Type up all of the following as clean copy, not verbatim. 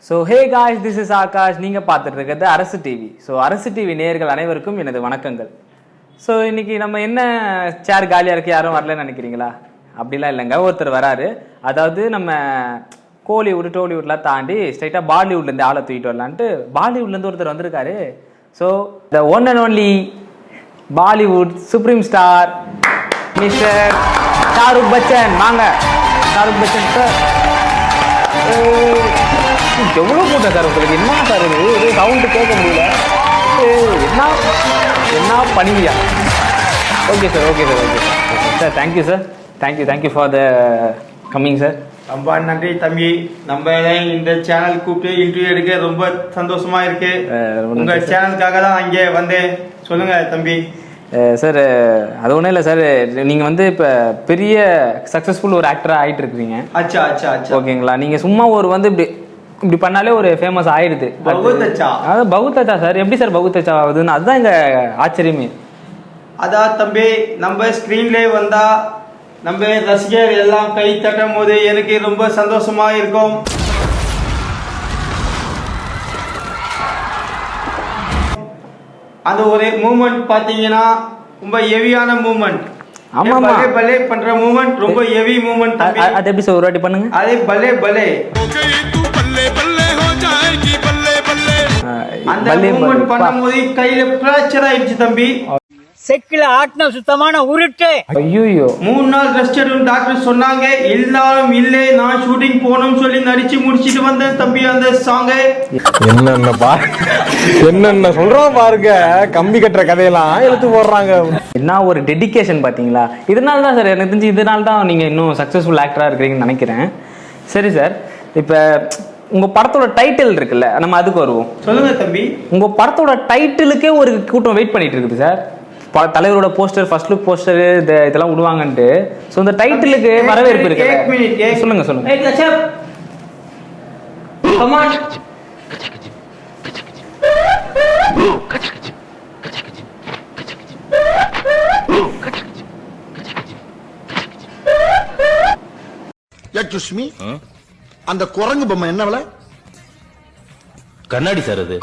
So hey guys, this is Akash. நீங்கள் பார்த்துட்டு இருக்கிறது அரசு டிவி. ஸோ அரசு டிவி நேயர்கள் அனைவருக்கும் எனது வணக்கங்கள். ஸோ இன்னைக்கு நம்ம என்ன சேர் காலியாக இருக்கு, யாரும் வரலன்னு நினைக்கிறீங்களா? அப்படிலாம் இல்லைங்க, ஒருத்தர் வராரு. அதாவது நம்ம கோலிவுட் டோலிவுட்லாம் தாண்டி ஸ்ட்ரைட்டாக பாலிவுட்லேருந்து ஆளை தூக்கிட்டு வரலான்ட்டு பாலிவுட்லேருந்து ஒருத்தர் வந்திருக்காரு. So the one and only Bollywood supreme star mister Shahrukh Bachchan. வாங்க ஷாருக் பச்சன் சார். எவ்வளோ கூட்டம் சார் உங்களுக்கு? என்ன சார் இது சவுண்டு கேட்க முடியல. என்ன என்ன பண்ணுவியா? Okay sir, okay sir, okay sir. Thank you sir, thank you for the coming sir. ரொம்ப நன்றி தம்பி. நம்ம இந்த சேனல் கூப்பிட்டு இன்டர்வியூ எடுக்க ரொம்ப சந்தோஷமா இருக்கு. உங்க சேனலுக்காக தான் அங்கே வந்தேன். சொல்லுங்க தம்பி. சார் அது ஒன்றும் இல்லை சார், நீங்கள் வந்து இப்போ பெரிய சக்ஸஸ்ஃபுல் ஒரு ஆக்டராக ஆகிட்டு இருக்கிறீங்க. அச்சா அச்சா அச்சா, ஓகேங்களா? நீங்கள் சும்மா ஒரு வந்து இப்படி பண்ணாலே ஒரு ஃபேமஸ் ஆயிடுது. அதான் பகுத்தச்சா சார். எப்படி சார் பகுத்தச்சா ஆகுதுன்னு அதுதான் எங்க ஆச்சரியமே. அதான் தம்பி, நம்ம ஸ்கிரீன்ல வந்தா நம்ம ரசிகர் எல்லாம் கை தட்டும் போது எனக்கு ரொம்ப சந்தோஷமா இருக்கும். அந்த ஒரு மூமெண்ட் பாத்தீங்கன்னா ரொம்ப ஹெவியான மூமெண்ட். ஆமா, பலே பண்ற மூமெண்ட் ரொம்ப ஹெவி மூமெண்ட். அது எப்படி சார் ஒரு வாட்டி பண்ணுங்க? அதே பலே பலே அந்த மூமெண்ட் பண்ணும்போது கையில பிராக்சர் ஆயிடுச்சு தம்பி. செக்கில ஆட்டின சுத்தமான உருட்டு. ஐயோ, 3 நாள் ரெஸ்ட் எடுக்கும் டாக்டர் சொன்னாங்க. இருந்தாலும் இல்லை, நான் ஷூட்டிங் போகணும்னு சொல்லி நடிச்சு முடிச்சிட்டு வந்தேன் தம்பி. அந்த சாங்க என்னென்ன சொல்றோம் பாருங்க. கம்பி கட்டுற கதையெல்லாம் எடுத்து போடுறாங்க. என்ன ஒரு டெடிகேஷன் பாத்தீங்களா? இதனால தான் சார் எனக்கு தெரிஞ்சு, இதனால தான் நீங்க இன்னும் சக்சஸ்ஃபுல் ஆக்டரா இருக்கிறீங்கன்னு நினைக்கிறேன். சரி சார், இப்ப உங்க படத்தோட டைட்டில் இருக்குல்ல, நம்ம அதுக்கு வருவோம். சொல்லுங்க தம்பி. உங்க படத்தோட டைட்டிலுக்கே ஒரு கூட்டம் வெயிட் பண்ணிட்டு இருக்குது சார். தலைவரோட போஸ்டர், ஃபர்ஸ்ட் லுக் போஸ்டர், இதெல்லாம் விடுவாங்கன்ட்டு. ஸோ இந்த டைட்டிலுக்கு வரவேற்பு இருக்கு. சொல்லுங்க சொல்லுங்க. சுஷ்மி, அந்த குரங்கு பொம்மை என்ன விலை? கண்ணாடி சார் அது.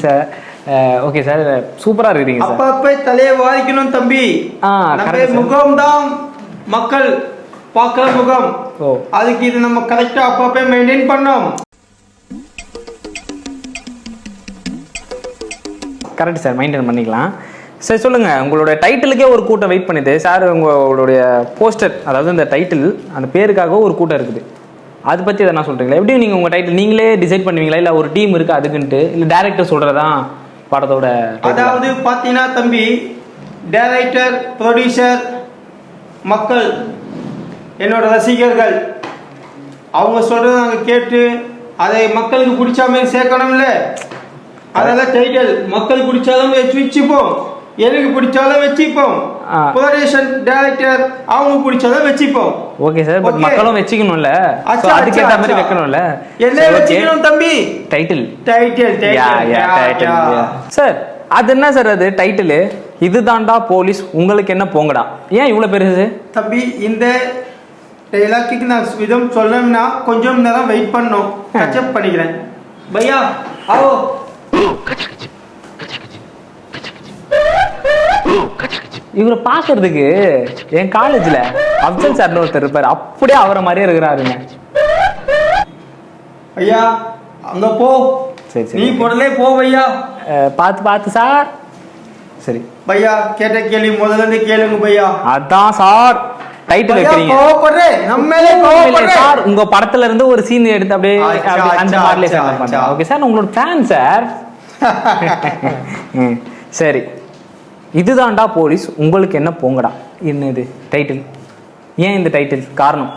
சார் ஓகே சார், சூப்பரா இருக்கீங்க சார். அப்பப்ப தலையை வாதிக்கணும் தம்பி. நம்ம முகம் தான் மக்கள் பார்க்கிற முகம். அதுக்கு இது நம்ம கரெக்டா அப்பப்ப மெயின்டைன் பண்ணோம். கரெக்ட் சார், மெயின்டைன் பண்ணிக்கலாம். சரி சொல்லுங்க, உங்களோட டைட்டிலுக்கே ஒரு கூட்டம் வெயிட் பண்ணுது சார். உங்களுடைய போஸ்டர், அதாவது இந்த டைட்டில், அந்த பேருக்காக ஒரு கூட்டம் இருக்குது. அதை பற்றி எதனா சொல்கிறீங்களா? எப்படி நீங்கள் உங்கள் டைட்டில் நீங்களே டிசைட் பண்ணுவீங்களா, இல்லை ஒரு டீம் இருக்குது அதுக்குன்ட்டு, இல்லை டேரக்டர் சொல்கிறதான் படத்தோட? அதாவது பார்த்தீங்கன்னா தம்பி, டைரக்டர், ப்ரொடியூசர், மக்கள், என்னோட ரசிகர்கள், அவங்க சொல்கிறத நாங்கள் கேட்டு அதை மக்களுக்கு பிடிச்ச மாதிரி சேர்க்கணும்ல. அதெல்லாம் டைட்டில் மக்கள் பிடிச்சாலும் வச்சுப்போம், எனக்கு பிடிச்சாலும் வச்சுப்போம். ப்ரொடியூசர், டைரக்டர் அவங்க பிடிச்சாலும் வச்சுப்போம். ஓகே சார், பட் மக்களும் வச்சுக்கணும்ல, அதுக்கு ஏற்ற மாதிரி வைக்கணும்ல. என்ன வச்சுக்கணும் தம்பி? டைட்டில். டைட்டில் சார், அது என்ன சார் அது டைட்டில்? இதுதான்டா போலீஸ், உங்களுக்கு என்ன போங்கடா. ஏன் இவ்வளவு பெருசு தம்பி? இந்த டைலாக்கு நான் விதம் சொல்லணும்னா கொஞ்சம் நேரம் வெயிட் பண்ணோம். கச்சப் பண்ணிக்கிறேன் பையா. ஆவோ. இவரை பாக்குறதுக்கு என் காலேஜ்ல அப்சல் சார்னு ஒருத்தர் இருப்பாரு, அப்படியே அவரை மாதிரியே இருக்கிறாருங்க. ஐயா அங்க போ. சரி சரி, நீ பொருளே போ பையா. பார்த்து சார். சரி பையா, கேட்ட கேள்வி முதல்ல இருந்து கேளுங்க பையா. அதான் சார் டைட்டில் வைக்கிறீங்க. சார் உங்க படத்துல இருந்து ஒரு சீன் எடுத்து அப்படியே அந்த மாதிரிலே சார் பண்றேன். ஓகே சார், உங்களோட ஃபேன் சார். சரி, இதுதான்டா போலீஸ், உங்களுக்கு என்ன போங்கடா. என்னது டைட்டில்? ஏன் இந்த டைட்டில்? காரணம்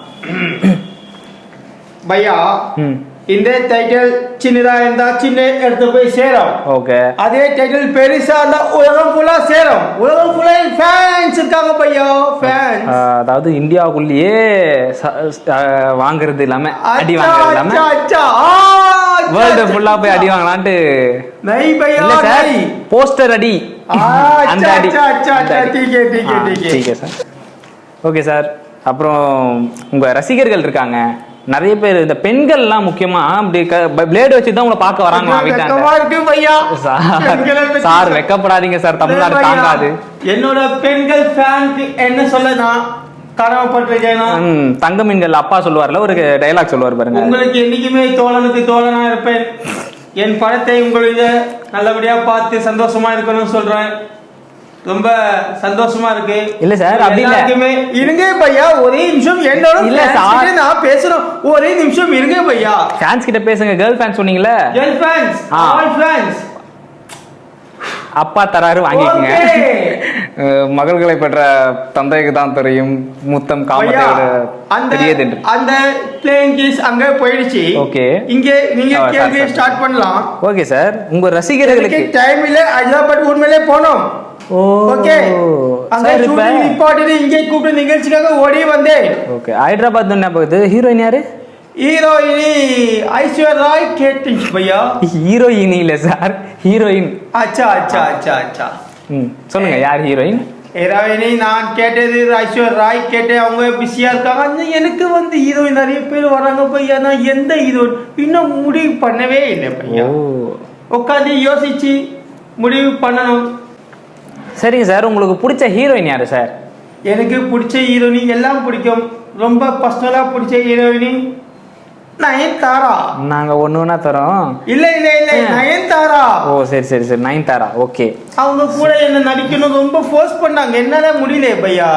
பையா, இந்த டைட்டில் சின்னதா இருந்தா சின்ன இடத்து போய் சேரும். ஓகே. அதே டைட்டில் பெருசா இருந்தா உலகம் ஃபுல்லா சேரும். உலகம் ஃபுல்லா ஃபேன்ஸ் இருக்காங்க பையா, ஃபேன்ஸ். அதாவது இந்தியாவுக்குள்ளேயே வாங்குறது இல்லாம, அடி வாங்குறது இல்லாம, வேர்ல்டு ஃபுல்லா போய் அடி வாங்கலான்ட்டு. நை பையா, இல்ல சார், போஸ்டர் அடி. அந்த அடி. ठीक है ठीक है சார். ஓகே சார், அப்புறம் உங்க ரசிகர்கள் இருக்காங்க நிறைய பேர், இந்த பெண்கள்லாம் முக்கியமா அப்படி பிளேடு வச்சு தான் உங்களை பார்க்க வராங்க சார். வெக்கப்படாதீங்க சார், தமிழ்நாடு தாங்காது. என்னோட பெண்கள் ஃபேனுக்கு என்ன சொல்லனா தங்க மீன்கள் அப்பா சொல்லுவார்ல, ஒரு டைலாக் சொல்லுவார் பாருங்க. உங்களுக்கு என்னைக்குமே தோழனுக்கு தோழனா இருப்பேன். என் படத்தை உங்களுக்கு நல்லபடியா பார்த்து சந்தோஷமா இருக்கணும்னு சொல்றேன். ரொம்ப சந்தோஷமா இருக்கு. இல்ல சார், அப்படி இல்ல. இருங்க பையா, ஒரே நிமிஷம் என்னோட இல்ல சார், நான் பேசுறேன். ஒரே நிமிஷம் இருங்க பையா. ஃபேன்ஸ் கிட்ட பேசுங்க. கேர்ள் ஃபேன்ஸ் சொன்னீங்கல, கேர்ள் ஃபேன்ஸ், ஆல் ஃபேன்ஸ். அப்பா தராரு, வாங்கிக்கங்க. மகள்களை பெற்ற தந்தைக்கு தான் தெரியும் முத்தம் காமத்தோட தெரியாது. அந்த பிளேயிங் கேஸ் அங்க போயிடுச்சு. ஓகே, இங்க நீங்க கேள்வி ஸ்டார்ட் பண்ணலாம். ஓகே சார், உங்க ரசிகர்களுக்கு டைம் இல்ல, ஹைதராபாத் உண்மையிலே போனோம். ஓகே, அங்க ஷூட்டிங் ரிப்போர்ட்டர் இங்கே கூப்பிட்டு நிகழ்ச்சிக்காக ஓடி வந்தேன். ஓகே, ஹைதராபாத் என்ன போகுது? ஹீரோயின் யாரு? ஹீரோயினி ஐஸ்வர்யா ராய் கேட்டிங் பையா. ஹீரோயின் இல்ல சார், ஹீரோயின். அச்சா அச்சா அச்சா அச்சா, சொல்லுங்க யார் ஹீரோயின்? ஹீரோயினி நான் கேட்டது ஐஸ்வர்யா ராய் கேட்டேன். அவங்க பிஸியா இருக்காங்க. எனக்கு வந்து ஹீரோயின் நிறைய பேர் வராங்க பையா. நான் எந்த ஹீரோயின் இன்னும் முடிவு பண்ணவே இல்லை பையா. உட்காந்து யோசிச்சு முடிவு பண்ணணும். சரிங்க சார், உங்களுக்கு பிடிச்ச ஹீரோயின் யாரு சார்? எனக்கு பிடிச்ச ஹீரோயினி எல்லாம் பிடிக்கும். ரொம்ப பர்சனலா பிடிச்ச ஹீரோயினி நயன்தாரா. நாங்க ஒண்ணு தரோம். இல்ல இல்ல இல்ல, நயன்தாரா. ஓ சரி சரி சரி, நயன்தாரா. ஓகே, அவங்க கூட என்ன நடிக்கணும் ரொம்ப ஃபோர்ஸ் பண்ணாங்க. என்னால முடியல பையா.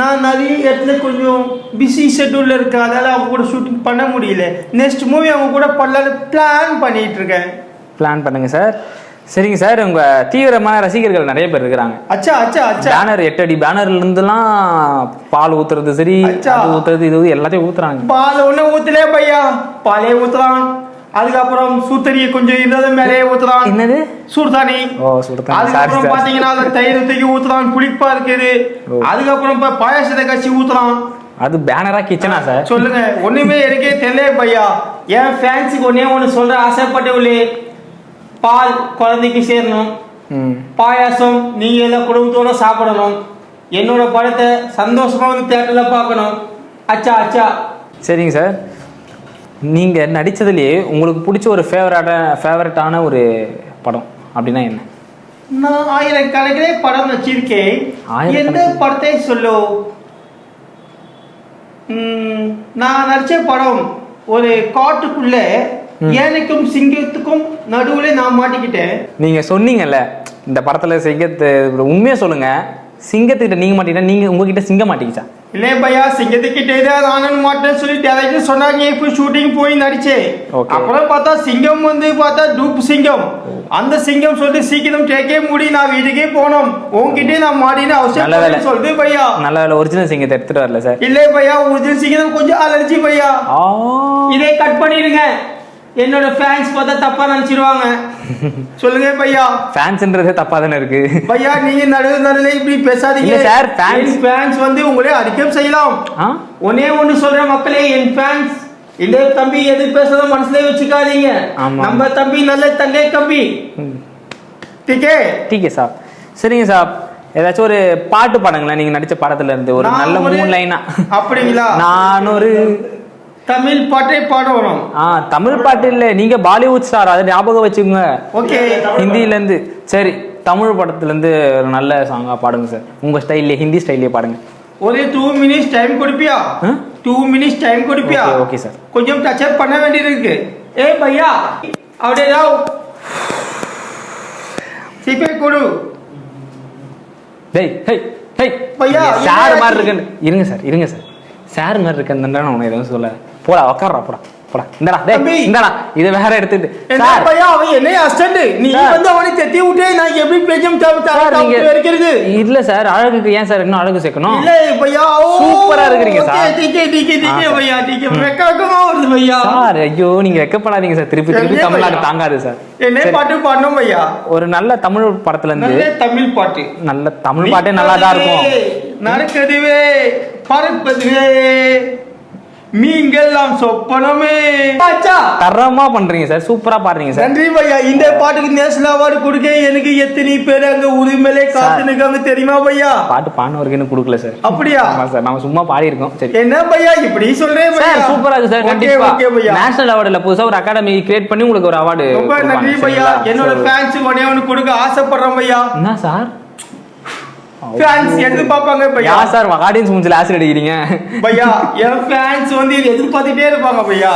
நான் நிறைய இடத்துல கொஞ்சம் பிஸி ஷெட்யூல்ல இருக்கேன். அதனால அவங்க கூட ஷூட்டிங் பண்ண முடியல. நெக்ஸ்ட் மூவி அவங்க கூட பண்ணலாம்னு பிளான் பண்ணிட்டு இருக்கேன். பிளான் பண்ணுங்க சார். சரிங்க சார், உங்க தீவிரமான ரசிகர்கள் நிறைய பேர் இருக்கிறாங்க. அச்சா அச்சா அச்சா, பேனர் 8 அடி பேனர்ல இருந்துலாம் பால் ஊத்துறது, சரி ஊத்துறது, இது எல்லாத்தையும் ஊத்துறாங்க. பால் ஒண்ணு ஊத்தலே பையா, பாலே ஊத்துறான். அதுக்கப்புறம் சூத்தரியை கொஞ்சம் இருந்தது மேலே ஊத்துறான். என்னது? சூர்தானி. ஓ சூர்தானி. அதுக்கப்புறம் பாத்தீங்கன்னா அந்த தயிர் தூக்கி ஊத்துறான், புளிப்பா இருக்குது. அதுக்கப்புறம் பாயாசத்தை கட்சி ஊத்துறான். அது பேனரா கிச்சனா சார்? சொல்லுங்க, ஒண்ணுமே எனக்கே தெரியல பையா. என் ஃபேன்ஸுக்கு ஒன்னே ஒண்ணு சொல்ற ஆசைப்பட்டவளே, பால் குழந்தைக்கு சேரணும், பாயாசம் நீங்க எல்லாம் குடும்பத்தோட சாப்பிடணும், என்னோட படத்தை சந்தோஷமா வந்து தியேட்டர்ல பார்க்கணும். அச்சா அச்சா. சரிங்க சார், நீங்க நடிச்சதுலயே உங்களுக்கு பிடிச்ச ஒரு ஃபேவரட்டான ஒரு படம் அப்படின்னா என்ன? நான் ஆயிரக்கணக்கிலே படம் வச்சிருக்கேன். எந்த படத்தை சொல்லு? நான் நடிச்ச படம் ஒரு காட்டுக்குள்ள ஏனைக்கும் சிங்கத்துக்கும் நடுவுல நான் மாட்டிக்கிட்டேன். நீங்க சொன்னீங்கல்ல இந்த படத்துல சிங்கத்தை, உண்மையா சொல்லுங்க, சிங்கத்துக்கிட்ட நீங்க மாட்டீங்கன்னா நீங்க உங்ககிட்ட சிங்கம் மாட்டிக்கிச்சா? இல்ல பையா, சிங்கத்துக்கிட்டே தான் நானும் மாட்டேன்னு சொல்லி டேரக்டர் சொன்னாங்க. இப்போ ஷூட்டிங் போய் நடிச்சேன். அப்புறம் பார்த்தா சிங்கம் வந்து பார்த்தா டூப் சிங்கம். அந்த சிங்கம் சொல்லிட்டு சீக்கிரம் டேக்கே மூடி நான் வீட்டுக்கே போனோம். உங்ககிட்டே நான் மாடின்னு அவசியம் சொல்லுது பையா. நல்ல வேலை ஒரிஜினல் சிங்கத்தை எடுத்துட்டு வரல சார். இல்ல பையா, ஒரிஜினல் சிங்கம் கொஞ்சம் அலர்ஜி பையா. இதே கட் பண்ணிடுங்க, என்னோட ஃபேன்ஸ் பார்த்தா தப்பா நினைச்சிருவாங்க. சொல்லுங்க பையா. ஃபேன்ஸ்ன்றதே தப்பா தானே இருக்கு பையா. நீங்க நடுவுல இப்படி பேசாதீங்க சார். ஃபேன்ஸ் வந்து உங்களே அடிக்கம் செய்யலாம். ஒன்னே ஒண்ணு சொல்ற மக்களே, என் ஃபேன்ஸ் இல்ல தம்பி எது பேசுறதோ மனசுல வச்சுக்காதீங்க. நம்ம தம்பி நல்ல தங்கை தம்பி. டீக்கே சார். சரிங்க சார், ஏதாச்சும் ஒரு பாட்டு பாடுங்களேன் நீங்க நடிச்ச படத்துல இருந்து, ஒரு நல்ல 3 லைனா. அப்படிங்களா? நான் ஒரு தமிழ் பாட்டை பாடுவோம். தமிழ் பாட்டு இல்ல, நீங்க பாலிவுட் ஸ்டார், அதை ஞாபகம் வச்சுக்கோங்க. ஓகே, ஹிந்தில இருந்து. சரி, தமிழ் படத்துல இருந்து ஒரு நல்ல சாங்கா பாடுங்க சார், உங்க ஸ்டைல்ல, ஹிந்தி ஸ்டைல்லே பாடுங்க. ஒரு 2 மினிட்ஸ் டைம் கொடுப்பியா? 2 மினிட்ஸ் டைம் கொடுப்பியா? Okay sir. கொஞ்சம் டச் அப் பண்ண வேண்டியது இருக்கு. ஏ பையா, அப்படியே ராவ் சிபே கொடு. டேய் ஹே ஹே பையா, சார் மாதிரி இருக்கு. இருங்க சார், இருங்க சார், சார் மாதிரி இருக்கேன் நான் உனக்கு எதுவும் சொல்ல. போடா உட்கார்றா, போடா போடா. இந்தடா டேய், இந்தடா இத வேற எடுத்துட்டு. சார் பையா, அவன் என்ன அசிஸ்டன்ட், நீ வந்து அவனை தெத்தி விட்டே நான் எப்படி பேஜம் தாவி வர்க்கிறது? இல்ல சார், அழகுக்கு ஏன் சார் இன்னும் அழகு சேர்க்கணும்? இல்ல பையா, சூப்பரா இருக்கீங்க சார். டீகே பையா, டீகே வெக்கமா வருது பையா. சார் ஐயோ, நீங்க வெக்கப்படாதீங்க சார். திருப்பி தமிழ்நாடு தாங்காது சார். என்ன பாட்டு பாடணும் பையா? ஒரு நல்ல தமிழ் படத்துல இருந்து. நல்ல தமிழ் பாட்டு. நல்ல தமிழ் பாட்டே நல்லா தான் இருக்கும். நடக்குதுவே பறப்பதுவே மீன்கெல்லாம் சொப்பனமே ஆச்சா. தரமா பண்றீங்க சார், சூப்பரா பாடுறீங்க சார். நன்றி பையா. இந்த பாட்டுக்கு நேஷனல் அவார்டு கொடுக்க எனக்கு எத்தனை பேர் அங்க உரிமையிலே காத்துனுக்காங்க தெரியுமா பையா? பாட்டு பாடினவருக்கு இன்னும் கொடுக்கல சார். அப்படியா? ஆமா சார், நம்ம சும்மா பாடி இருக்கோம். சரி என்ன பையா இப்படி சொல்றேன் பையா? சார் சூப்பரா இருக்கு சார். கண்டிப்பா நேஷனல் அவார்டுல புதுசா ஒரு அகாடமி கிரியேட் பண்ணி உங்களுக்கு ஒரு அவார்டு. ரொம்ப நன்றி பையா. என்னோட ஃபேன்ஸ் ஒண்ணே ஒன்னு கொடுக்க ஆசைப்படுறேன் பையா. என்ன சார் ஃபேன்ஸ் எதிர்பார்ப்பாங்க பையா. யா சார் ஆடியன்ஸ் மூஞ்சில ஆசிட் அடிக்கிறீங்க பையா? என் ஃபேன்ஸ் வந்து எதிர்பார்த்துட்டே இருப்பாங்க பையா.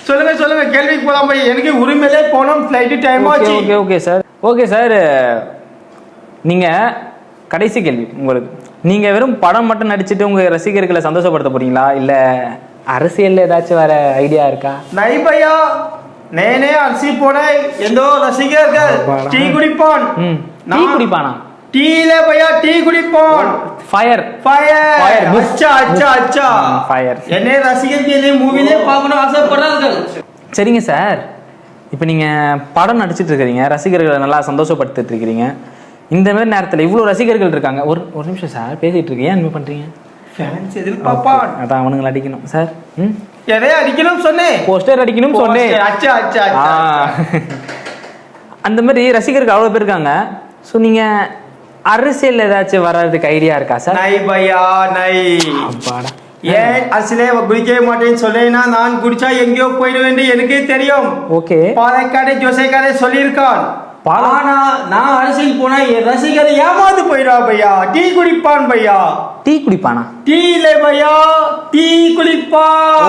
சொல்லுங்க சொல்லுங்க, கேள்விக்கு போலாம் பையா. எனக்கு உரிமையிலே போனோம், ஃப்ளைட் டைம் ஆச்சு. Okay okay sir. Okay sir, நீங்க கடைசி கேள்வி உங்களுக்கு. நீங்க வெறும் படம் மட்டும் நடிச்சிட்டு உங்க ரசிகர்களை சந்தோஷப்படுத்த போறீங்களா, இல்ல அரசியல்ல ஏதாச்சும் வேற ஐடியா இருக்கா? நை பையா, நேனே அரசி போன எந்தோ ரசிகர்கள் டீ குடிப்பான். டீ குடிப்பானா? டீல பையா டீ குடிப்பான். Fire fire. அச்சா அச்சா அச்சா. ஃபயர். என்ன ரசிகர்கள் மூவிலே பார்க்கணும் ஆசைப்படுறார்கள். சரிங்க சார், இப்போ நீங்கள் படம் நடிச்சிட்டு இருக்கிறீங்க, ரசிகர்களை நல்லா சந்தோஷப்படுத்திட்டு இருக்கிறீங்க. இந்த மாதிரி நேரத்தில் இவ்வளோ ரசிகர்கள் இருக்காங்க. ஒரு நிமிஷம் சார், பேசிட்டு இருக்கீங்க, என்ன பண்ணுறீங்க? ஃபேன்ஸ் எதிர்பார்ப்பான். அதான் அவனுங்களை அடிக்கணும் சார். எதையா அடிக்கணும் சொன்னேன்? போஸ்டர் அடிக்கணும் சொன்னேன். அச்சா அச்சா அச்சா. அந்த மாதிரி ரசிகர்கள் அவ்வளோ பேர் இருக்காங்க. ஸோ நீங்கள் அரசியல் ஏதாச்சும் வர்றதுக்கு ஐடியா இருக்கா சார்? நை பையா நை. அப்பாடா. ஏன் அரசியலே குடிக்கவே மாட்டேன்னு சொன்னேன்னா, நான் குடிச்சா எங்கேயோ போயிடுவேன் எனக்கே தெரியும். ஓகே. பாலக்காடு ஜோசேக்காரே சொல்லியிருக்கான். ஆனா நான் அரசியல் போனா என் ரசிகரை ஏமாந்து போயிடுவா பையா. டீ குடிப்பான் பையா. டீ குடிப்பானா? டீல பையா டீ குடிப்பான்.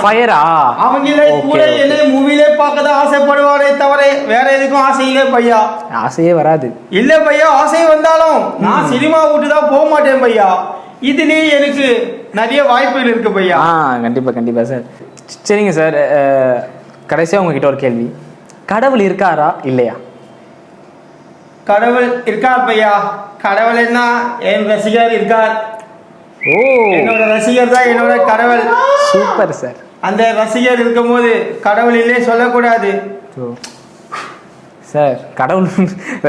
ஃபயரா? அவங்களே கூட என்ன மூவிலே பார்க்கதான் ஆசைப்படுவாரே தவிர வேற எதுக்கும் ஆசை இல்லை பையா. ஆசையே வராது. இல்ல பையா, ஆசை வந்தாலும் நான் சினிமா விட்டு தான் போக மாட்டேன் பையா. இதுலயே எனக்கு நிறைய வாய்ப்புகள் இருக்கு பையா. கண்டிப்பா கண்டிப்பா சார். சரிங்க சார், கடைசியா உங்ககிட்ட ஒரு கேள்வி. கடவுள் இருக்காரா இல்லையா? கடவுள் இருக்கார் பையா. கடவுள் என்ன, என் ரசிகர் இருக்கார். ஓ, என்னோட ரசிகர் தான் என்னோட கடவுள். Super sir. அந்த ரசிகர் இருக்கும் போது கடவுள் இல்லே சொல்லக்கூடாது சார். கடவுள்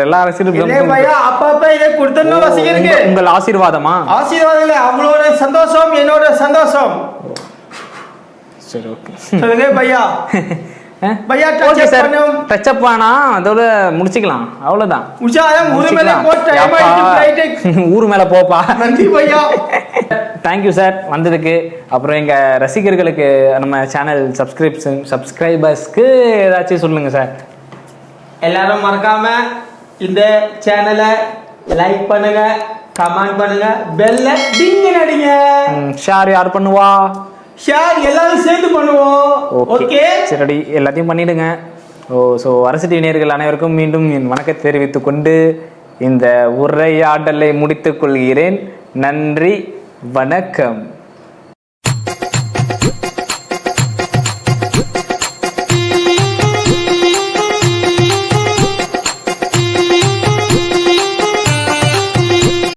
எல்லா ரசிகர்களும் பையா அப்பப்ப இதை கொடுத்தணும் ரசிகருக்கு. உங்கள் ஆசீர்வாதமா? ஆசீர்வாதம் இல்ல, அவங்களோட சந்தோஷம் என்னோட சந்தோஷம். சரி ஓகே, சொல்லுங்க பையா. பையா ஓகே சார், டச் அப் ஆனா அதோட முடிச்சுக்கலாம், அவ்வளவுதான். ஊர் மேல போப்பா. நன்றி பையா. தேங்க்யூ சார் வந்ததுக்கு. அப்புறம் எங்க ரசிகர்களுக்கு, நம்ம சேனல் சப்ஸ்கிரைபர்ஸ்க்கு ஏதாச்சும் சொல்லுங்க சார். எல்லாரும் மறக்காம இந்த சேனலை லைக் பண்ணுங்க, கமெண்ட் பண்ணுங்க, பெல்ல டிங் அடிங்க. ஷேர் யார் பண்ணுவா? ஷேர் எல்லாரும் சேர்ந்து பண்ணுவோம். ஓகே சரி, எல்லாத்தையும் பண்ணிடுங்க. ஸோ அரசு டிவி நேயர்கள் அனைவருக்கும் மீண்டும் என் வணக்கத்தை தெரிவித்துக் கொண்டு இந்த உரையாடலை முடித்துக் கொள்கிறேன். நன்றி, வணக்கம்.